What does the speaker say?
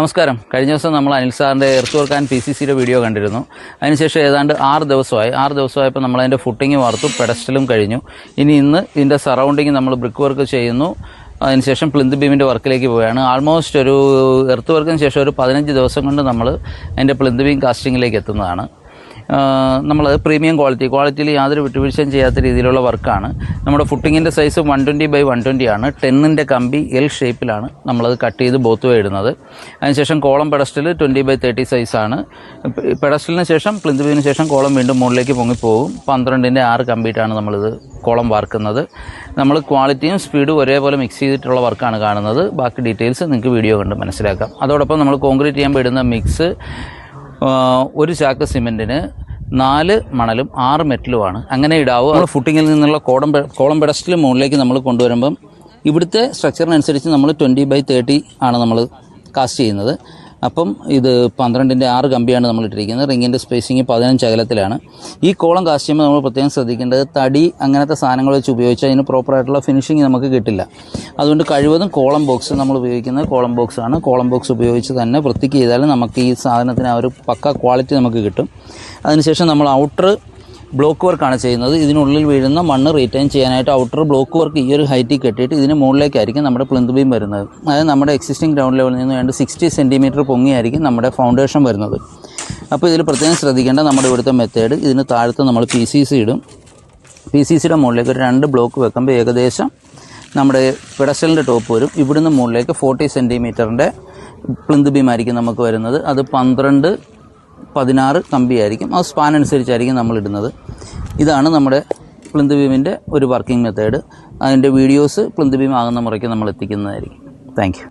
നമസ്കാരം. കഴിഞ്ഞ ദിവസം നമ്മൾ അനിൽ സാറിൻ്റെ എർത്ത് വർക്ക് ആൻഡ് PCCയുടെ വീഡിയോ കണ്ടിരുന്നു. അതിനുശേഷം ഏതാണ്ട് 6 ദിവസമായപ്പോൾ നമ്മളതിൻ്റെ ഫുട്ടിങ് വാർത്തു, പെഡസ്റ്റലും കഴിഞ്ഞു. ഇന്ന് ഇതിൻ്റെ സറൗണ്ടിങ് നമ്മൾ ബ്രിക്ക് വർക്ക് ചെയ്യുന്നു. അതിനുശേഷം പ്ലിന്ത് ബീമിൻ്റെ വർക്കിലേക്ക് പോവുകയാണ്. ആൾമോസ്റ്റ് ഒരു എർത്ത് വർക്കിന് ശേഷം ഒരു 15 ദിവസം കൊണ്ട് നമ്മൾ അതിൻ്റെ പ്ലിന്ത് ബീം കാസ്റ്റിങ്ങിലേക്ക് എത്തുന്നതാണ്. നമ്മളത് പ്രീമിയം ക്വാളിറ്റിയിൽ യാതൊരു വിട്ടുവീഴ്ചയും ചെയ്യാത്ത രീതിയിലുള്ള വർക്കാണ്. നമ്മുടെ ഫുട്ടിങ്ങിൻ്റെ സൈസ് 120x120 ആണ്. 10ൻ്റെ കമ്പി L ഷേപ്പിലാണ് നമ്മളത് കട്ട് ചെയ്ത് ബോത്ത് വേ ഇടുന്നത്. അതിനുശേഷം കോളം പെഡസ്റ്റൽ 20x30 സൈസാണ്. പെഡസ്റ്റലിന് ശേഷം പ്ലിന്ത് ബീമിന് ശേഷം കോളം വീണ്ടും മുകളിലേക്ക് പൊങ്ങിപ്പോകും. 12ൻ്റെ 6 കമ്പിയിട്ടാണ് നമ്മളിത് കോളം വാർക്കുന്നത്. നമ്മൾ ക്വാളിറ്റിയും സ്പീഡും ഒരേപോലെ മിക്സ് ചെയ്തിട്ടുള്ള വർക്കാണ് കാണുന്നത്. ബാക്കി ഡീറ്റെയിൽസ് നിങ്ങൾക്ക് വീഡിയോ കണ്ട് മനസ്സിലാക്കാം. അതോടൊപ്പം നമ്മൾ കോൺക്രീറ്റ് ചെയ്യുമ്പോൾ ഇടുന്ന മിക്സ് 1 ചാക്ക് സിമെൻറ്റിന് 4 മണലും 6 മെറ്റലുമാണ്. അങ്ങനെ ഇടാവൂ. നമ്മൾ ഫുട്ടിങ്ങിൽ നിന്നുള്ള കോളം പെഡസ്റ്റൽ മുകളിലേക്ക് നമ്മൾ കൊണ്ടുവരുമ്പം ഇവിടുത്തെ സ്ട്രക്ചറിനനുസരിച്ച് നമ്മൾ 20x30 ആണ് നമ്മൾ കാസ്റ്റ് ചെയ്യുന്നത്. അപ്പം ഇത് 12ൻ്റെ 6 കമ്പിയാണ് നമ്മൾ ഇട്ടിരിക്കുന്നത്. റിങ്ങിൻ്റെ സ്പേസിങ് 15 അകലത്തിലാണ്. ഈ കോളം കാസ്റ്റ് ചെയ്യുമ്പോൾ നമ്മൾ പ്രത്യേകം ശ്രദ്ധിക്കേണ്ടത് തടി അങ്ങനത്തെ സാധനങ്ങൾ വെച്ച് ഉപയോഗിച്ചാൽ അതിന് പ്രോപ്പറായിട്ടുള്ള ഫിനിഷിങ് നമുക്ക് കിട്ടില്ല. അതുകൊണ്ട് കഴിവതും കോളം ബോക്സ് നമ്മൾ ഉപയോഗിക്കുന്നത് കോളം ബോക്സാണ്. കോളം ബോക്സ് ഉപയോഗിച്ച് തന്നെ വൃത്തിക്ക് ചെയ്താൽ നമുക്ക് ഈ സാധനത്തിന് ആ ഒരു പക്ക ക്വാളിറ്റി നമുക്ക് കിട്ടും. അതിനുശേഷം നമ്മൾ ഔട്ടർ ബ്ലോക്ക് വർക്കാണ് ചെയ്യുന്നത്. ഇതിനുള്ളിൽ വീഴുന്ന മണ്ണ് റീറ്റൈൻ ചെയ്യാനായിട്ട് ഔട്ടർ ബ്ലോക്ക് വർക്ക് ഈ ഒരു ഹൈറ്റിൽ കെട്ടിയിട്ട് ഇതിന് മുകളിലേക്കായിരിക്കും നമ്മുടെ പ്ലിന്ത് ബീം വരുന്നത്. അതായത് നമ്മുടെ എക്സിസ്റ്റിംഗ് ഗ്രൗണ്ട് ലെവലിൽ നിന്ന് വേണ്ട 60 സെൻറ്റിമീറ്റർ പൊങ്ങിയായിരിക്കും നമ്മുടെ ഫൗണ്ടേഷൻ വരുന്നത്. അപ്പോൾ ഇതിൽ പ്രത്യേകം ശ്രദ്ധിക്കേണ്ട നമ്മുടെ ഇവിടുത്തെ മെത്തേഡ്, ഇതിന് താഴത്ത് നമ്മൾ PCC ഇടും. PCCയുടെ മുകളിലേക്ക് ഒരു 2 ബ്ലോക്ക് വെക്കുമ്പോൾ ഏകദേശം നമ്മുടെ പെഡസ്റ്റലിൻ്റെ ടോപ്പ് വരും. ഇവിടുന്ന് മുകളിലേക്ക് 40 സെൻറ്റിമീറ്ററിൻ്റെ പ്ലിന്ത് ബീം ആയിരിക്കും നമുക്ക് വരുന്നത്. അത് 12-16 കമ്പിയായിരിക്കും. ആ സ്പാൻ അനുസരിച്ചായിരിക്കും നമ്മൾ ഇടുന്നത്. ഇതാണ് നമ്മുടെ പ്ലിന്ത് ബീമിൻ്റെ ഒരു വർക്കിംഗ് മെത്തേഡ്. അതിൻ്റെ വീഡിയോസ് പ്ലിന്ത് ബീം ആകുന്ന മുറയ്ക്ക് നമ്മൾ എത്തിക്കുന്നതായിരിക്കും. Thank you.